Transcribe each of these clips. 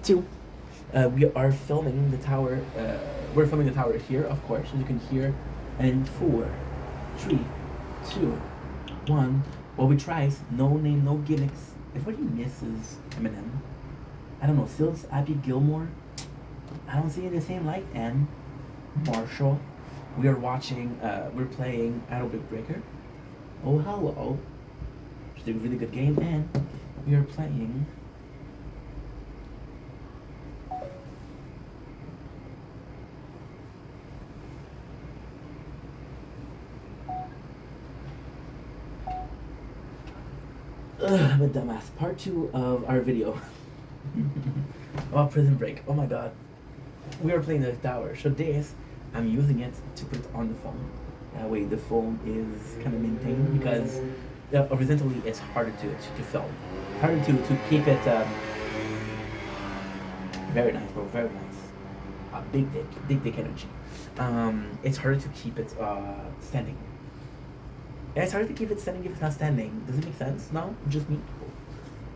2. We are filming the tower. We're filming the tower here, of course, as you can hear. And in 4, 3, 2, 1. Well, we tries. No name, no gimmicks. Everybody misses Eminem. I don't know. Stills Happy Gilmore. I don't see it the same light. And Marshall. We are watching. We're playing Idle Big Breaker. Oh hello. Just a really good game, and we are playing. I'm a dumbass. Part 2 of our video about Prison Break. Oh my god. We are playing the tower. So this, I'm using it to put on the phone. That way the phone is kind of maintained because horizontally it's harder to film. Harder to keep it. Very nice, bro. Very nice. Big dick energy. It's harder to keep it standing. Yeah, it's hard to keep it standing if it's not standing. Does it make sense? No? Just me?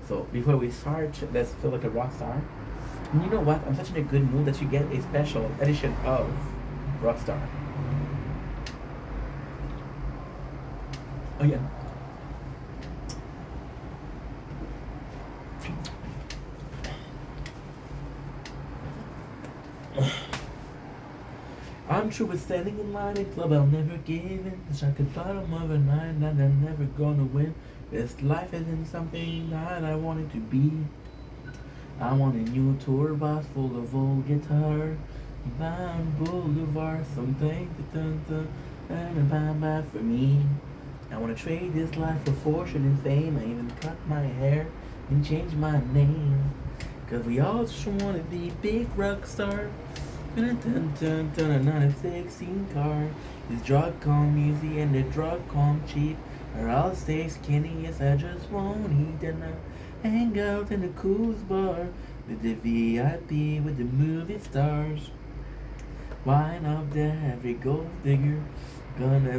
So, before we start, let's feel like a rock star. And you know what? I'm such in a good mood that you get a special edition of Rockstar. Oh, yeah. I'm true with standing in line in club, I'll never give in. Cause I could bottom of a nine that I'm never gonna win. This life isn't something that I want it to be. I want a new tour bus full of old guitar. Bound Boulevard, something to turn and for me. I wanna trade this life for fortune and fame. I even cut my hair and change my name. Cause we all just wanna be big rock stars. Not a 16 car. This drug come easy and the drug come cheap. Or I'll stay skinny, yes, I just won't eat. And I'll hang out in the coolest bar with the VIP, with the movie stars. Wine up there, every gold digger. Gonna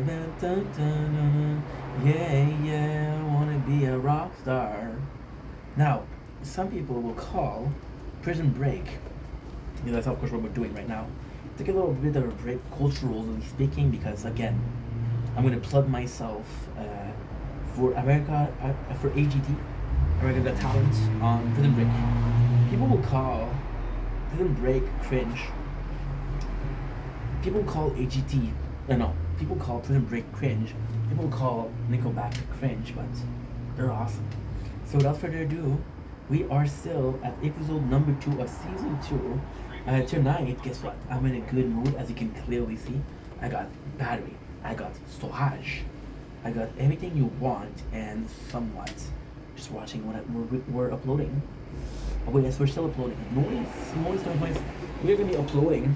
yeah, I wanna be a rock star. Now, some people will call Prison Break. That's of course what we're doing right now. Take a little bit of a break, culturally speaking, because again, I'm gonna plug myself for America, for AGT, American Got Talent on Prison Break. People will call Prison Break cringe. People call AGT, no, people call Prison Break cringe. People call Nickelback cringe, but they're awesome. So without further ado, we are still at episode number 2 of season 2. Tonight, guess what? I'm in a good mood, as you can clearly see. I got battery, I got storage, I got everything you want, and somewhat. Just watching what we're uploading. Oh wait, yes, we're still uploading. Noise. We're gonna be uploading.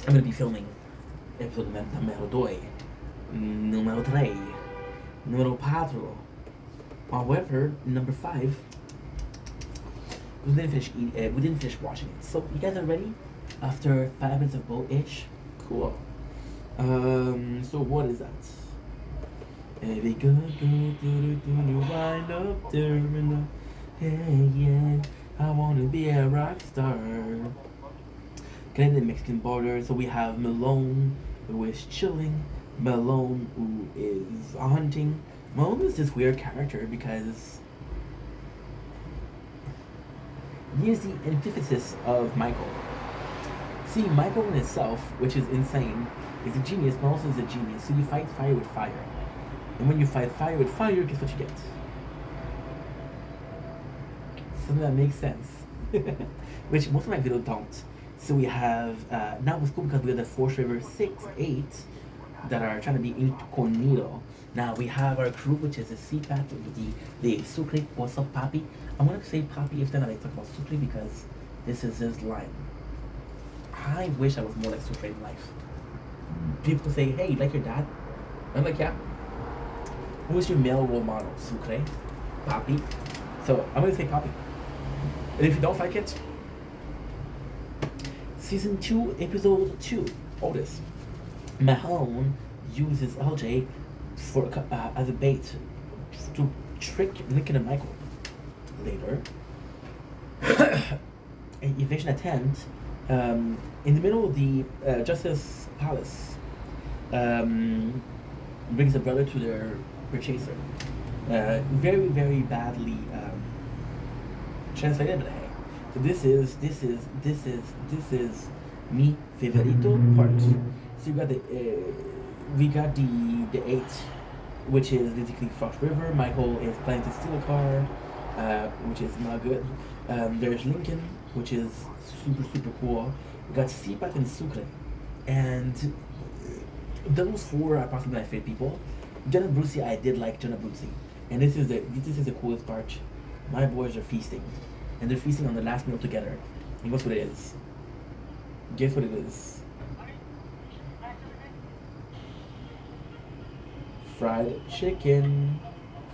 I'm gonna be filming episode numero 2, numero 3, numero 4. However, number 5. We didn't finish watching it. So you guys are ready? After 5 minutes of bull-ish? Cool. So what is that? Every good you wind up there in the yeah, I wanna be a rock star. Canadian Mexican border, so we have Malone, who is chilling, Malone, who is hunting. Malone is this weird character because here's the antithesis of Michael. See, Michael in itself, which is insane, is a genius, but also is a genius. So you fight fire with fire. And when you fight fire with fire, guess what you get? Something that makes sense. Which most of my videos don't. So we have, now it's cool because we have the Force River 6, 8 that are trying to be incognito. Now we have our crew, which is the CPAT, the Sucre. What's up, Papi? I'm gonna say Papi if then I talk about Sucre because this is his line. I wish I was more like Sucre in life. People say, hey, like your dad? I'm like, yeah. Who is your male role model? Sucre? Papi? So I'm gonna say Papi. And if you don't like it, Season 2, Episode 2, Otis. Mahone uses LJ for as a bait to trick Lincoln and Michael. Later, and invasion attempt, in the middle of the Justice Palace, brings a brother to their purchaser. Very, very badly translated, but hey. So this is mi favorito part. So you got we got the eight, which is basically Fox River. Michael is planning to steal a car, which is not good. There's Lincoln, which is super super cool. We got Sipat and Sucre, and those four are possibly my favorite people. Jenna Brucey, I did like Jenna Brucey, and this is the coolest part. My boys are feasting, and they're feasting on the last meal together. And guess what it is? Guess what it is? Fried chicken.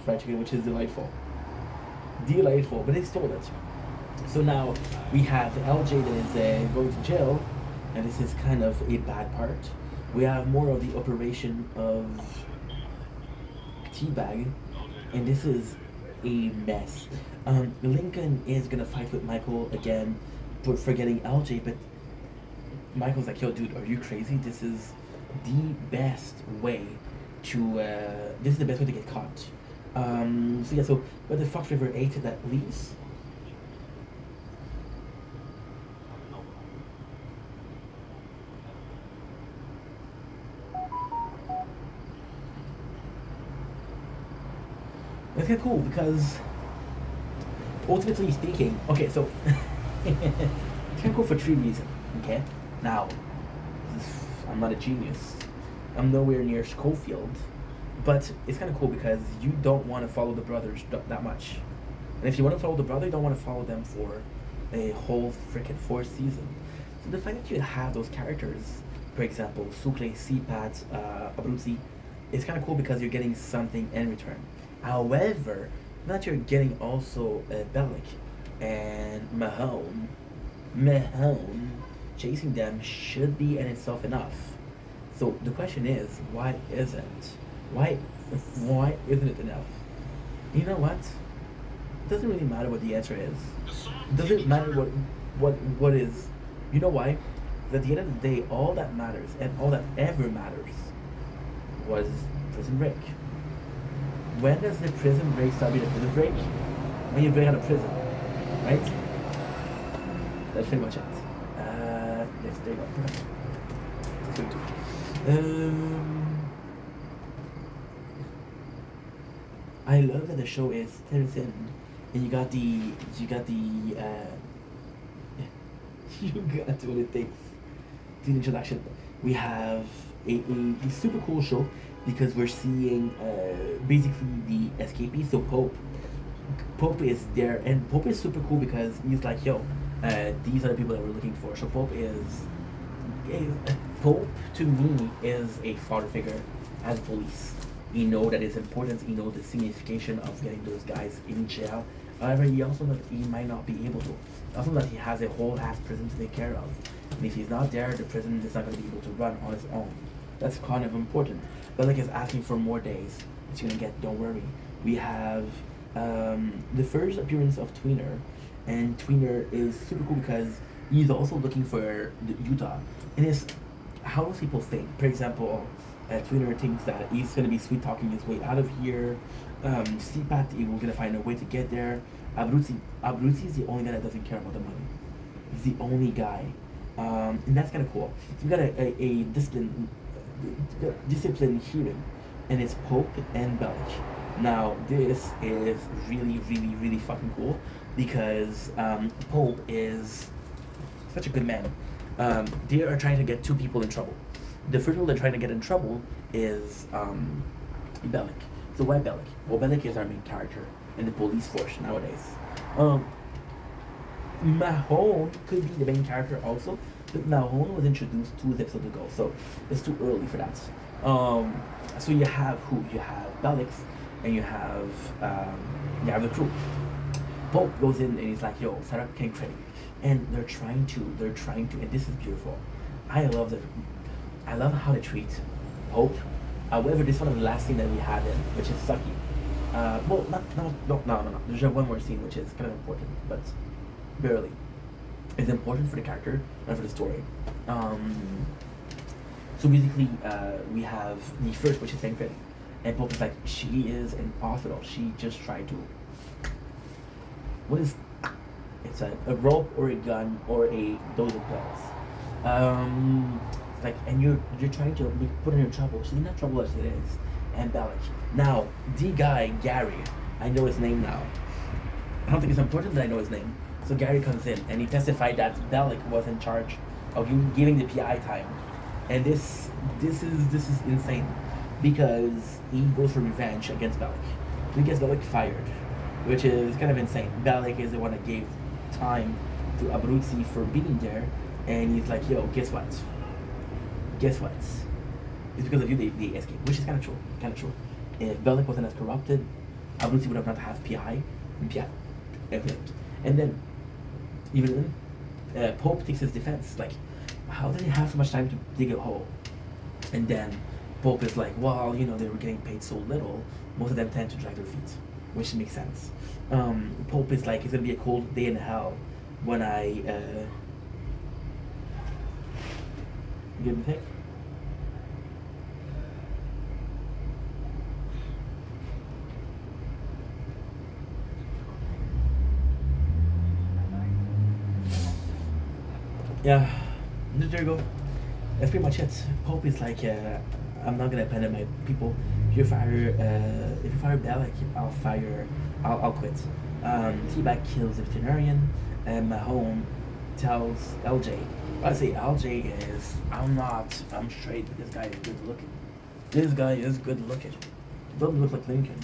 Fried chicken, which is delightful. Delightful, but they stole it. So now we have LJ that is going to jail, and this is kind of a bad part. We have more of the operation of Teabag, and this is a mess. Lincoln is gonna fight with Michael again for getting LJ, but Michael's like, yo, dude, are you crazy? This is the best way to, this is the best way to get caught. So yeah, so, but the Fox River 8 that leaves. It's kind of cool because, ultimately speaking, okay, so it's kind of cool for three reasons. Okay, now I'm not a genius. I'm nowhere near Schofield, but it's kind of cool because you don't want to follow the brothers that much, and if you want to follow the brother, you don't want to follow them for a whole freaking 4 seasons. So the fact that you have those characters, for example, Sucre, Sipat, Abruzzi, it's kind of cool because you're getting something in return. However, that you're getting also Bellic and Mahone. Chasing them should be in itself enough. So the question is, why isn't? Why isn't it enough? You know what? It doesn't really matter what the answer is. It doesn't matter what is. You know why? At the end of the day, all that matters and all that ever matters was Prison Break. When does the Prison Break start being a prison break? When you break out of prison, right? That's pretty much it. Yes, there you go. Let's do it. I love that the show is thin, and you got the you got what it takes. The introduction. We have a super cool show because we're seeing basically the escapees. So Pope is there, and Pope is super cool because he's like, yo, these are the people that we're looking for. So Pope to me is a father figure as police. He know that it's important. He know the signification of getting those guys in jail. However, he also knows that he might not be able to. Also, that he has a whole ass prison to take care of, and if he's not there, the prison is not going to be able to run on its own. That's kind of important. Bellic is asking for more days. It's gonna get. Don't worry. We have the first appearance of Tweener, and Tweener is super cool because he's also looking for Utah. And it's how most people think. For example, Tweener thinks that he's gonna be sweet talking his way out of here. Sipat, he was gonna find a way to get there. Abruzzi is the only guy that doesn't care about the money. He's the only guy, and that's kind of cool. So we got a discipline hearing, and it's Pope and Bellic. Now this is really, really, really fucking cool because Pope is such a good man. They are trying to get 2 people in trouble. The first one they're trying to get in trouble is Bellic. So why Bellic? Well, Bellic is our main character in the police force nowadays. Mahone could be the main character also, but Mahone was introduced 2 episodes ago, so it's too early for that. So you have who? You have Bellic, and you have the crew. Pope goes in and he's like, yo, set up King Credit. And they're trying to, and this is beautiful. I love how they treat Pope. However, this is one of the last scene that we had in, which is sucky. No. There's one more scene which is kind of important, but barely. is important for the character and for the story. So basically, we have the first, which is Tancred, and Pope is like, she is in hospital. She just tried to. What is? It's a rope or a gun or a dose of pills. Like, and you're trying to put her in trouble. She's in that trouble as it is. And Bellic. Now, the guy Gary, I know his name now. I don't think it's important that I know his name. So Gary comes in and he testified that Bellic was in charge of giving the PI time, and this is insane because he goes for revenge against Bellic. He gets Bellic fired, which is kind of insane. Bellic is the one that gave time to Abruzzi for being there, and he's like, yo, guess what? Guess what? It's because of you they escaped, which is kind of true. Kind of true. If Bellic wasn't as corrupted, Abruzzi would have not have PI, everything. And then, even then, Pope takes his defense. Like, how did he have so much time to dig a hole? And then Pope is like, well, you know, they were getting paid so little, most of them tend to drag their feet, which makes sense. Pope is like, it's gonna be a cold day in hell when I give him a pick. Yeah, there you go. That's pretty much it. Pope is like, I'm not gonna abandon my people. If you fire Bellic, I'll quit. T-Bag kills the veterinarian, and Mahone tells LJ. I say LJ is, I'm straight, but this guy is good looking. This guy is good looking. Doesn't look like Lincoln.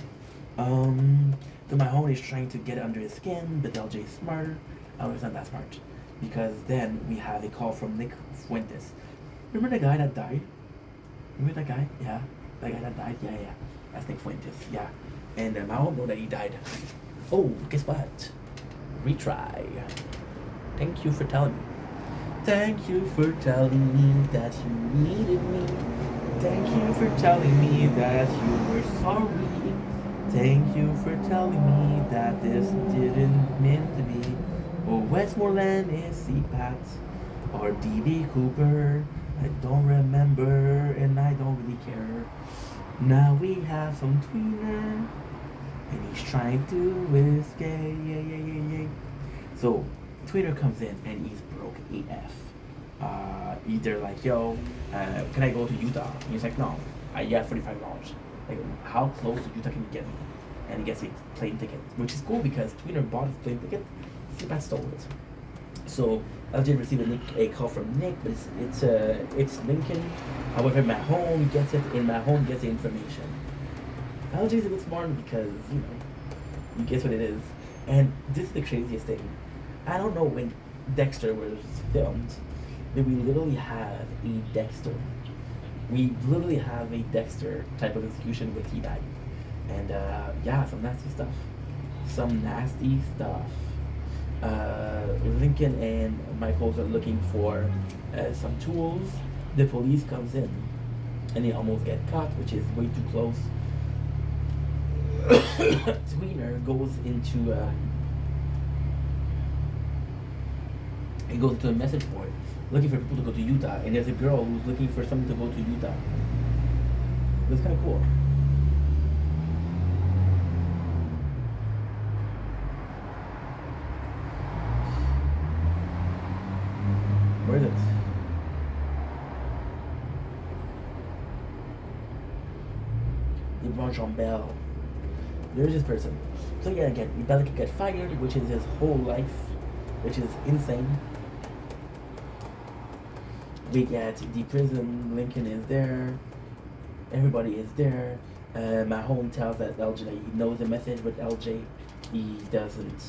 The Mahone is trying to get under his skin, but LJ is smarter. Is not that smart. Because then we have a call from Nick Fuentes. Remember the guy that died? Remember that guy? Yeah. That guy that died? Yeah. That's Nick Fuentes. Yeah. And I don't know that he died. Oh, guess what? Retry. Thank you for telling me. Thank you for telling me that you needed me. Thank you for telling me that you were sorry. Thank you for telling me that this didn't mean to be. Or Westmoreland is CPAT, or DB Cooper. I don't remember, and I don't really care. Now we have some tweener, and he's trying to escape. So, Tweener comes in, and he's broke AF. Either like, yo, can I go to Utah? And he's like, no, I got $45. Like, how close to Utah can you get me? And he gets a plane ticket, which is cool because Tweener bought his plane ticket. CPAT stole it. So LJ received a call from Nick, but it's Lincoln. However, Mahone gets it, and Mahone gets the information. LJ is a bit smart because, you know, you guess what it is. And this is the craziest thing. I don't know when Dexter was filmed, but we literally have a Dexter. We literally have a Dexter type of execution with T-Bag. And yeah, some nasty stuff. Some nasty stuff. Lincoln and Michaels are looking for some tools. The police comes in and they almost get caught, which is way too close. Tweener goes into a message board looking for people to go to Utah, and there's a girl who's looking for someone to go to Utah. That's kind of cool. Where is it? LeBron Jean Bell. There's this person. So yeah, again, Bellic could get fired, which is his whole life, which is insane. We get the prison. Lincoln is there. Everybody is there. Mahone tells that LJ that he knows the message, but LJ, he doesn't.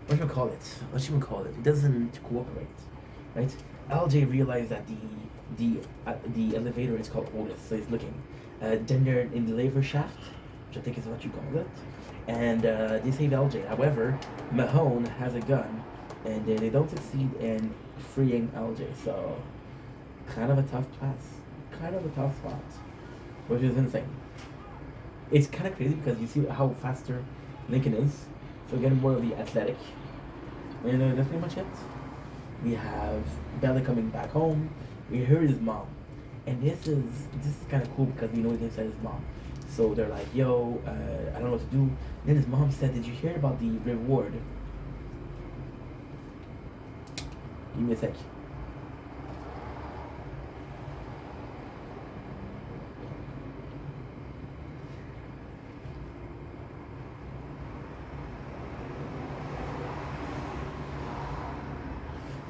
What should we call it? It doesn't cooperate, right? LJ realized that the elevator is called Otis, so he's looking. Then they're in the labor shaft, which I think is what you call it, and they save LJ. However, Mahone has a gun, and they don't succeed in freeing LJ. So, kind of a tough spot, which is insane. It's kind of crazy because you see how faster Lincoln is, so getting more of the athletic And that's pretty much it. We have Bella coming back home. We hear his mom, and this is kind of cool because we know he's inside his mom. So they're like, "Yo, I don't know what to do." Then his mom said, "Did you hear about the reward?" Give me a sec.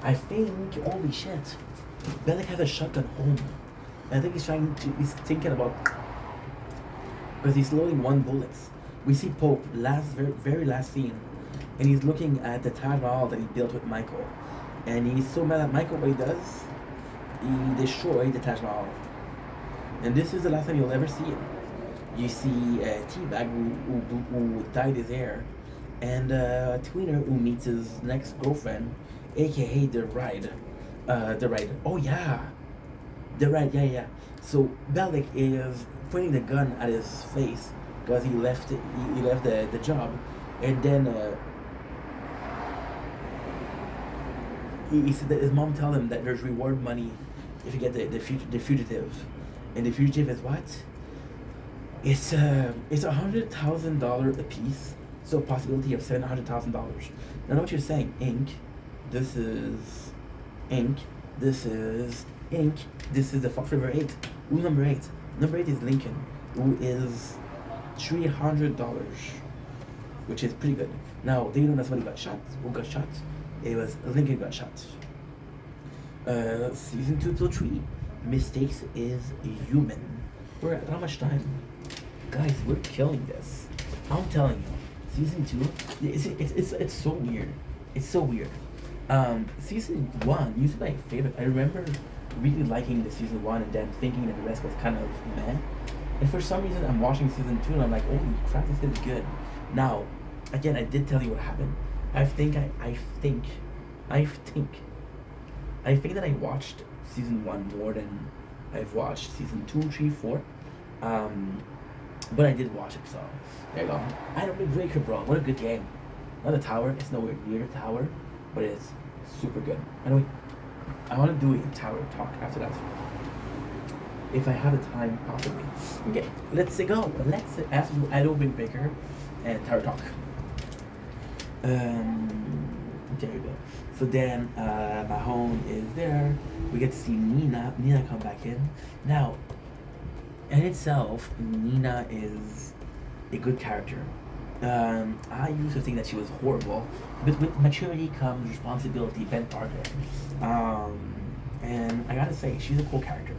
I think, holy shit, Bellic has a shotgun home. I think he's thinking about, because he's loading one bullets. We see Pope, very last scene, and he's looking at the Taj Mahal that he built with Michael. And he's so mad at Michael, what he does, he destroyed the Taj Mahal. And this is the last time you'll ever see him. You see T-Bag, who dyed his hair, and Tweener, who meets his next girlfriend, aka the Ride. The Ride. Oh yeah, the Ride. Yeah. So Bellic is pointing the gun at his face because he left the job, and then he said that his mom told him that there's reward money if you get the fugitive, and the fugitive is what? It's $100,000 a piece, so a possibility of $700,000. Now know what you're saying, Ink. This is Ink. This is Ink. This is the Fox River 8. Who's number 8? Number 8 is Lincoln, who is $300, which is pretty good. Now they don't know somebody got shot. Who got shot? It was Lincoln got shot. Season 2 till 3. Mistakes is human. We're at how much time? Guys, we're killing this. I'm telling you, season 2, it's so weird. It's so weird. Season 1 used to be my favorite. I remember really liking the season 1 and then thinking that the rest was kind of meh. And for some reason, I'm watching season 2 and I'm like, holy crap, this is good. Now, again, I did tell you what happened. I think that I watched season 1 more than I've watched season 2, 3, 4. But I did watch it, so there you go. Iron Breaker, bro. What a good game. Not a tower. It's nowhere near the tower, but it's super good. Anyway, I want to do a tower talk after that. If I have the time, possibly. Okay, let's go. Let's after do Iron Breaker and tower talk. There you go. So then, Mahone is there. We get to see Nina come back in. Now, in itself, Nina is a good character. I used to think that she was horrible, but with maturity comes responsibility, Ben Parker. And I gotta say, she's a cool character.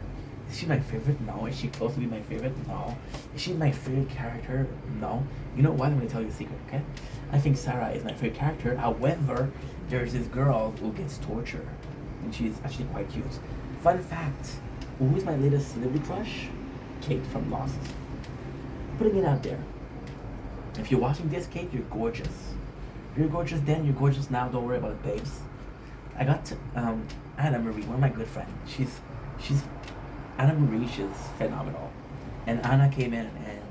Is she my favorite? No. Is she close to be my favorite? No. Is she my favorite character? No. You know what? I'm gonna tell you a secret, okay? I think Sarah is my favorite character. However, there's this girl who gets tortured, and she's actually quite cute. Fun fact: who is my latest celebrity crush? Kate from Lost. Putting it out there. If you're watching this, Kate, you're gorgeous. You're gorgeous then, you're gorgeous now. Don't worry about it, babes. I got Anna Marie, one of my good friends. She's Anna Marie. She's phenomenal. And Anna came in and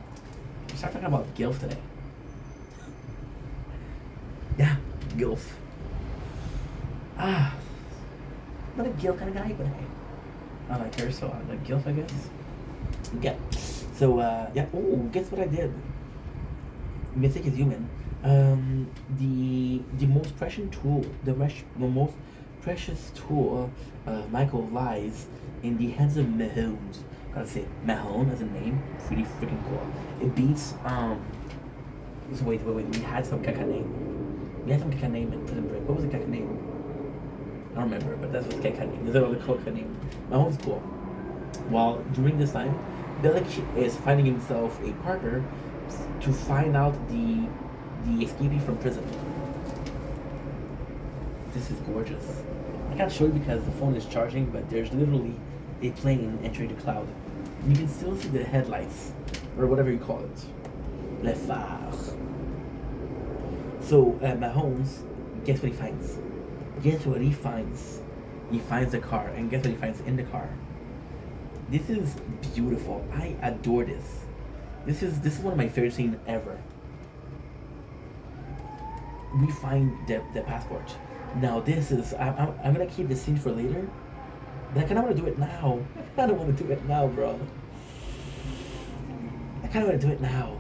we started talking about GILF today. Yeah, GILF. Not a GILF kind of guy, but hey, I like her, so I like GILF, I guess. Yeah. So yeah. Oh, guess what I did? Mystic is human. The most precious tool, the most precious tool of Michael lies in the hands of Mahomes. Gotta say Mahone as a name, pretty freaking cool. It beats So wait. We had some caca name. We had some caca name in Prison Break. What was the caca name? I don't remember, but that's what caca name. There's another caca name. Mahone's cool. While during this time, Bellic is finding himself a partner to find out the escapee from prison. This is gorgeous. I can't show you because the phone is charging, but there's literally a plane entering the cloud. You can still see the headlights, or whatever you call it. Le phare. So, Mahomes, guess what he finds? Guess what he finds? He finds the car, and guess what he finds in the car? This is beautiful. I adore this. This is one of my favorite scenes ever. We find the passport. Now this is I'm gonna keep this scene for later, but I kind of want to do it now. I kind of want to do it now, bro. I kind of want to do it now.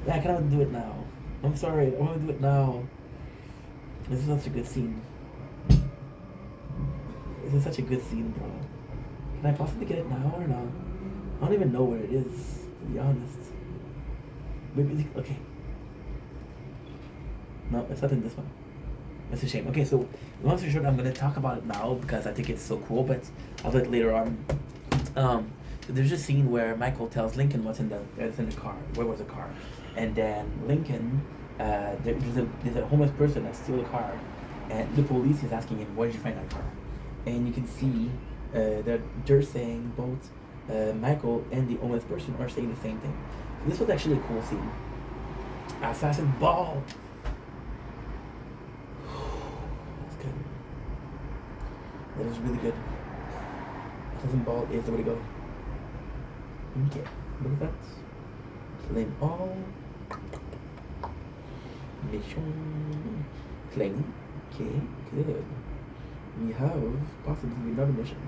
Yeah, I kind of want to do it now. I'm sorry, I want to do it now. This is such a good scene. This is such a good scene, bro. Can I possibly get it now or not? I don't even know where it is, to be honest. Maybe, okay. No, it's not in this one. That's a shame. Okay, so long story short, I'm gonna talk about it now because I think it's so cool, but I'll do it later on. There's a scene where Michael tells Lincoln what's in the car. Where was the car? And then Lincoln, there's a homeless person that steals the car, and the police is asking him, "Where did you find that car?" And you can see that they're saying both Michael and the homeless person are saying the same thing. So this was actually a cool scene. Assassin Ball. That's good. That is really good. Assassin Ball is the way to go. Okay, what is that? Claim all. Mission. Claim. Okay, good. We have possibly another mission.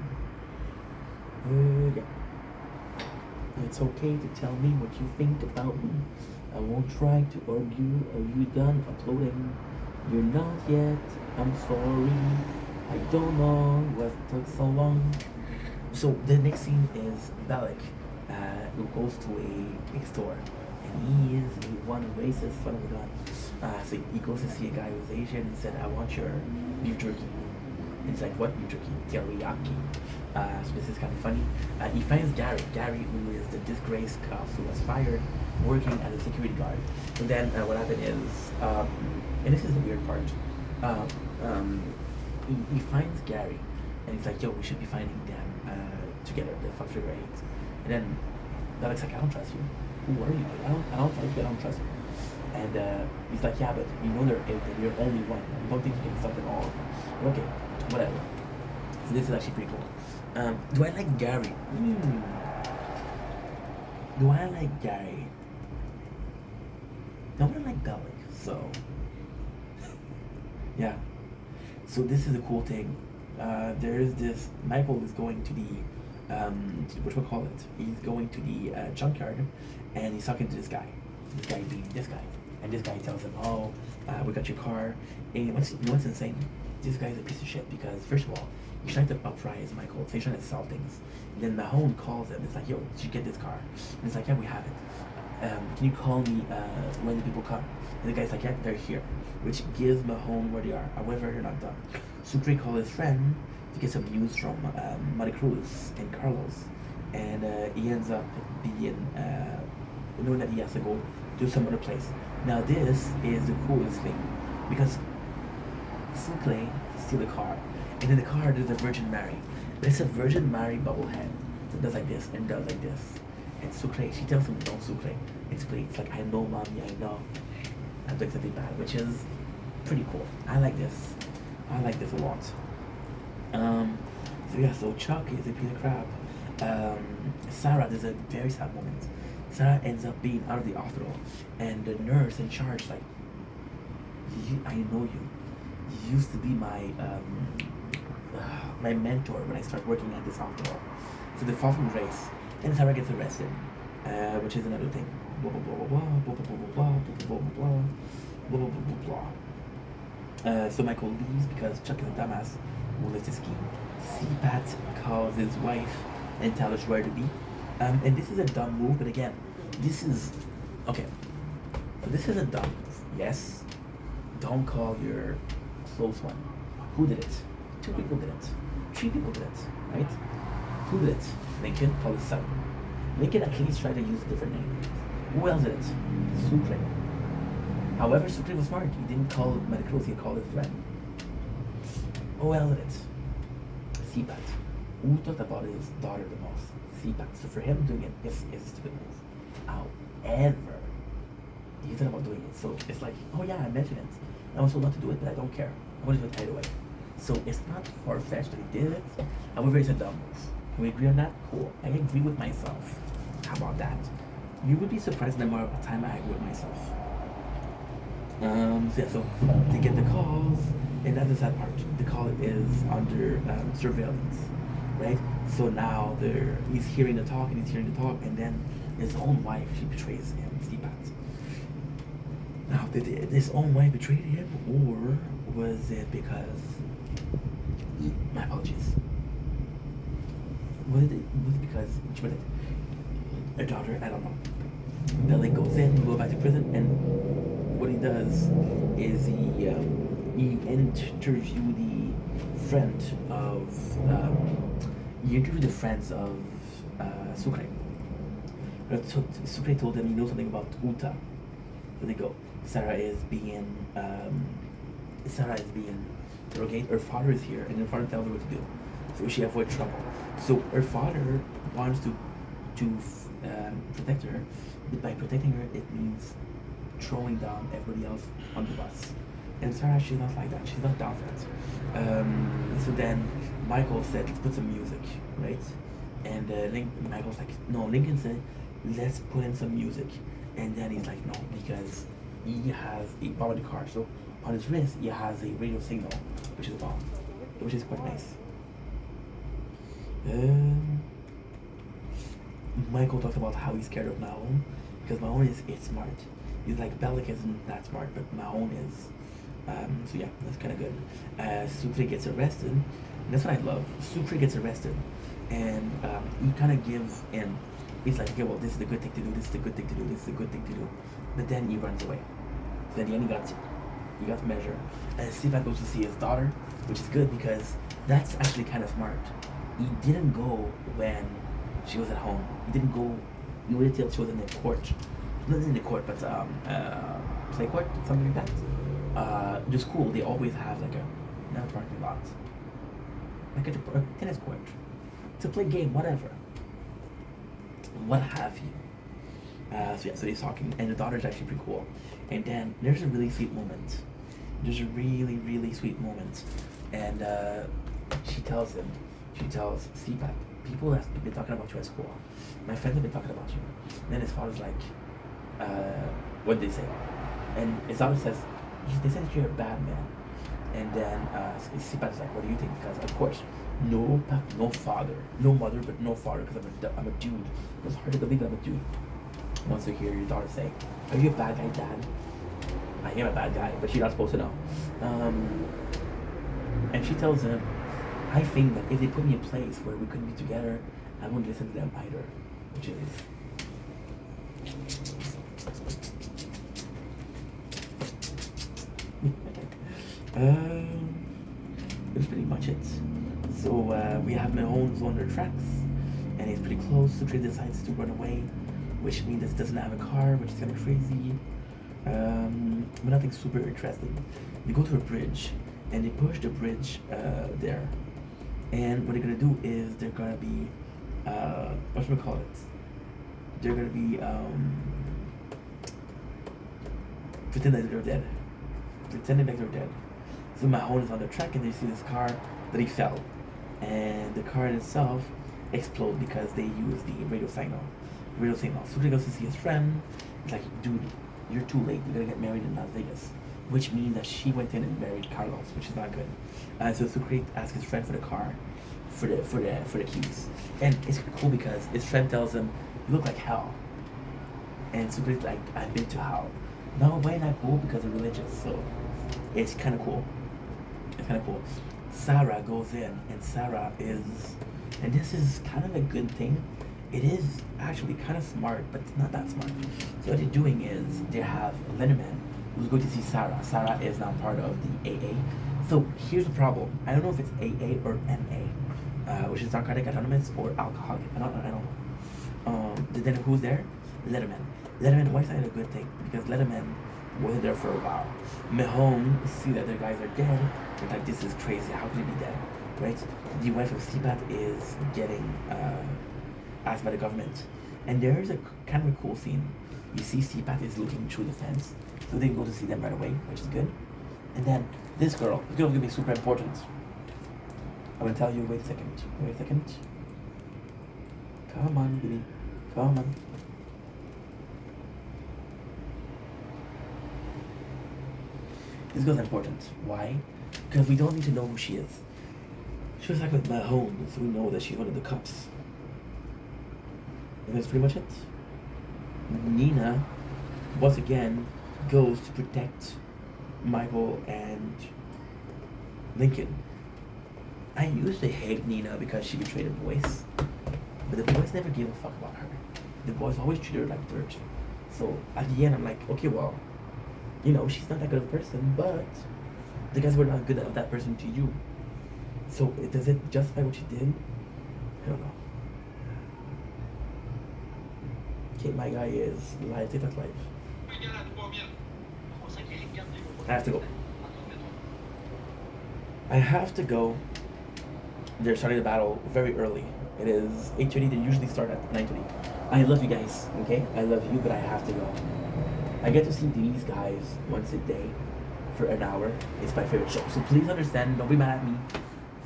Yeah. It's okay to tell me what you think about me. I won't try to argue. Are you done uploading? You're not yet. I'm sorry. I don't know what took so long. So the next scene is Bellic, who goes to a big store, and he is one racist son of a gun. So he goes to see a guy who's Asian and said, "I want your beef jerky." And it's like, "What beef jerky?" Teriyaki. So this is kind of funny. He finds Gary, who is the disgraced cop who was fired, working as a security guard. And then what happened is, and this is the weird part. He finds Gary, and he's like, "Yo, we should be finding them together, the Fox River 8." And then Alex like, "I don't trust you. Who are you? I don't trust you. I don't trust you." And he's like, "Yeah, but you know they're 8, and you're only one. You don't think you can stop them all?" Okay, whatever. So this is actually pretty cool. Do I like Gary? Do I like Gary? No, I like Bellic. So yeah. So this is a cool thing. There is this. Michael is going to the whatchamacallit. He's going to the junkyard, and he's talking to this guy. This guy being this guy, and this guy tells him, "Oh, we got your car." And what's insane? This guy's a piece of shit because first of all, he's trying to uprise Michael. So he's trying to sell things. And then Mahone calls him. It's like, "Yo, did you get this car?" And it's like, "Yeah, we have it. Can you call me when the people come?" And the guy's like, "Yeah, they're here," which gives Mahone where they are. However, they're not done. Sucre calls his friend to get some news from Maricruz and Carlos, and he ends up being knowing that he has to go to some other place. Now this is the coolest thing because Sucre steals the car, and in the car there's a Virgin Mary. There's a Virgin Mary bubblehead that does like this and does like this. And Sucre, she tells him, "Don't Sucre." It's like, "I know, mommy, I know." I'm doing something bad, which is pretty cool. I like this. I like this a lot. So yeah, so Chuck is a piece of crap. Sarah, there's a very sad moment. Sarah ends up being out of the hospital, and the nurse in charge like, I know you. You used to be my mentor when I started working at this hospital." So they fall from grace, and Sarah gets arrested, which is another thing. Blah blah blah blah blah blah blah blah blah blah blah blah blah blah blah blah blah. So Michael leaves because Chuck is a dumbass who lives to ski. CPAT calls his wife and tells her where to be. And this is a dumb move, but again, this is okay. So this is a dumb move. Yes, don't call your close one. Who did it? 2 people did it. 3 people did it. Right? Who did it? Lincoln called his son. Lincoln at least tried to use a different name. Who else did it? Sucre. However, Sucre was smart. He didn't call Maricruz, he called his friend. Who else did it? CPAT. Who thought about his daughter the most? CPAT. So for him doing it is a stupid move. However, he thought about doing it. So it's like, oh yeah, I mentioned it. I was told not to do it, but I don't care. I want to do it either way. So it's not far-fetched that he did it. However, it's a dumb move. Can we agree on that? Cool. I agree with myself. How about that? You would be surprised the amount of time I agree with myself. So yeah, so they get the calls, and that's the sad part. The call is under surveillance, right? So now he's hearing the talk and he's hearing the talk, and then his own wife, she betrays him, Stepat. Now, did his own wife betray him, or was it because? My apologies. Was it because she was her daughter? I don't know. Belly goes in, goes back to prison, and what he does is he interviewed the friend of he interviewed the friends of Sucre. Sucre told him he knows something about Uta. So they go. Sarah is being interrogated. Her father is here, and her father tells her what to do, so she avoids trouble. So her father wants to protect her. But by protecting her, it means throwing down everybody else on the bus. And Sarah, she's not like that. She's not down for it. So then Michael said, let's put some music, right? And Michael's like, no. Lincoln said, let's put in some music. And then he's like, no, because he has a bomb in the car. So on his wrist, he has a radio signal, which is a bomb, which is quite nice. Michael talks about how he's scared of Mahone because Mahone is smart. He's like Bellic isn't that smart, but Mahone is. So yeah, that's kind of good. Sucre gets arrested. And that's what I love. Sucre gets arrested, and he kind of gives in. He's like, okay, well, this is the good thing to do. This is the good thing to do. This is the good thing to do. But then he runs away. So then he got measure. And Stepan goes to see his daughter, which is good because that's actually kind of smart. He didn't go when she was at home. He didn't go. He waited till she was in the court. Not in the court, but play court, something like that. The school, they always have like not a parking lot, like a tennis court to play game, whatever, what have you. So yeah, so he's talking, and the daughter's actually pretty cool. And then there's a really sweet moment. There's a really, really sweet moment, and she tells CPAC, people have been talking about you at school. My friends have been talking about you. And then his father's like, what did they say? And his daughter says, they said that you're a bad man. And then CPAC's like, what do you think? Because of course, no father, no mother, but no father, because I'm a dude. It's hard to believe I'm a dude. Once you hear your daughter say, are you a bad guy, Dad? I am a bad guy, but she's not supposed to know. And she tells him, I think that if they put me in a place where we couldn't be together, I wouldn't listen to them either. Which is... that's pretty much it. So we have Mahone's on their tracks, and he's pretty close. Sucre decides to run away, which means that he doesn't have a car, which is kind of crazy. But nothing super interesting. They go to a bridge, and they push the bridge there. And what they're gonna do is they're gonna be, what should we call it? They're gonna be pretend that they're dead. Pretending like they're dead. So Mahone is on the track, and they see this car that he fell, and the car in itself explodes because they use the radio signal. So he goes to see his friend. He's like, dude, you're too late. You're gonna get married in Las Vegas, which means that she went in and married Carlos, which is not good. So Sucre asks his friend for the car, for the keys, and it's cool because his friend tells him, "You look like hell," and Sucre's like, "I've been to hell." No, why not cool? Because they're religious, so it's kind of cool. It's kind of cool. Sarah goes in, and Sarah is, and this is kind of a good thing. It is actually kind of smart, but it's not that smart. So what they're doing is they have Linneman who's going to see Sarah. Sarah is now part of the AA. So here's the problem. I don't know if it's AA or NA, which is Narcotic Anonymous or Alcoholic. I don't know. Then who's there? Letterman. Why is that a good thing? Because Letterman wasn't there for a while. Mahone see that their guys are dead. They're like, this is crazy. How could he be dead? Right? The wife of Stepat is getting asked by the government. And there's a kind of a cool scene. You see Stepat is looking through the fence. So they go to see them right away, which is good. And then this girl's gonna be super important. I'm gonna tell you, wait a second. Come on, baby. Come on. This girl's important. Why? Because we don't need to know who she is. She was like with Mahone, so we know that she's one of the cops. And that's pretty much it. Nina, once again, goes to protect Michael and Lincoln. I used to hate Nina because she betrayed the boys. But the boys never gave a fuck about her. The boys always treated her like dirt. So at the end, I'm like, okay, well, you know, she's not that good of a person, but the guys were not good of that person to you. So does it justify what she did? I don't know. Okay, my guy is live, TikTok live. I have to go. I have to go. They're starting the battle very early. It is 8:30. They usually start at 9:30. I love you guys, okay? I love you, but I have to go. I get to see these guys once a day for an hour. It's my favorite show. So please understand, don't be mad at me.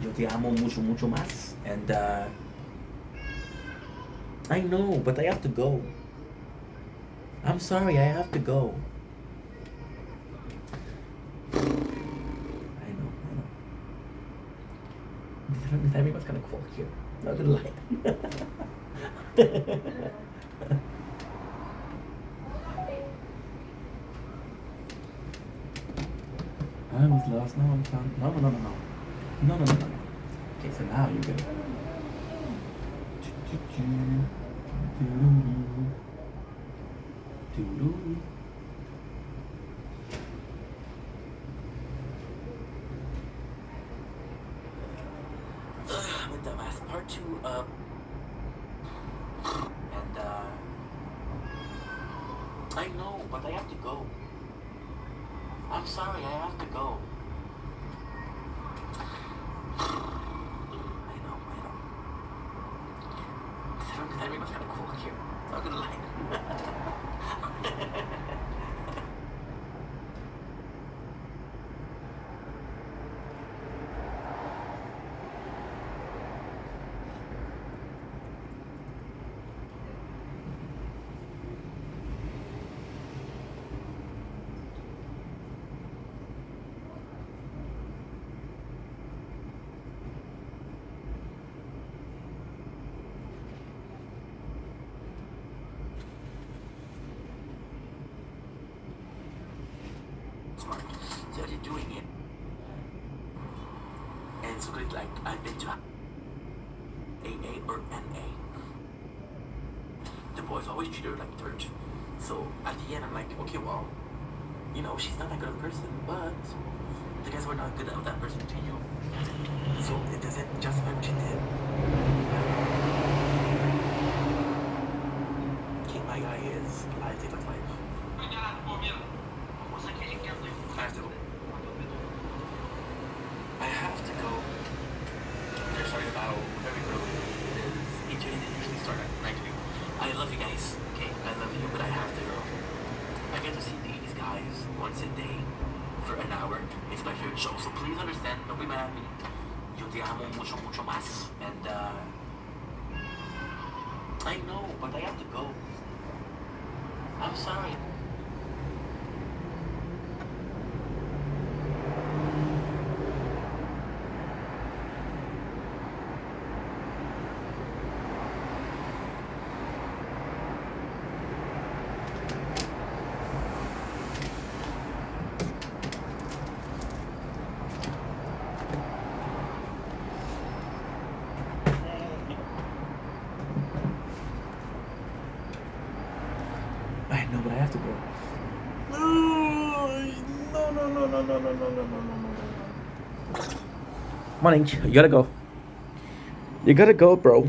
Yo te amo mucho, mucho más. And I know, but I have to go. I'm sorry, I have to go. I know. This timing was kind of cool here. Not gonna lie. I was lost, now I'm found. No. Okay, so now you're good. With the last part 2 up. And I know, but I have to go. I'm sorry, I have to go. I know. The timing was kind of cool here. Not gonna lie. Smart. Started doing it. And so it's like I've been to AA or NA. The boys always treat her like dirt. So at the end I'm like, okay, well, you know, she's not that good of a person, but the guys were not good of that person to you. So it doesn't justify what she did. Okay, my guy is live, TikTok live. I have to go. They're starting the battle very early. It is 8:30. They usually start at 9:30. I love you guys, okay? I love you, but I have to go. I get to see these guys once a day for an hour. It's my favorite show, so please understand. Don't be mad at me. Yo te amo mucho, mucho más. And I know, but I have to go. I'm sorry. I know, but I have to go. No. Morning. You gotta go. You gotta go, bro.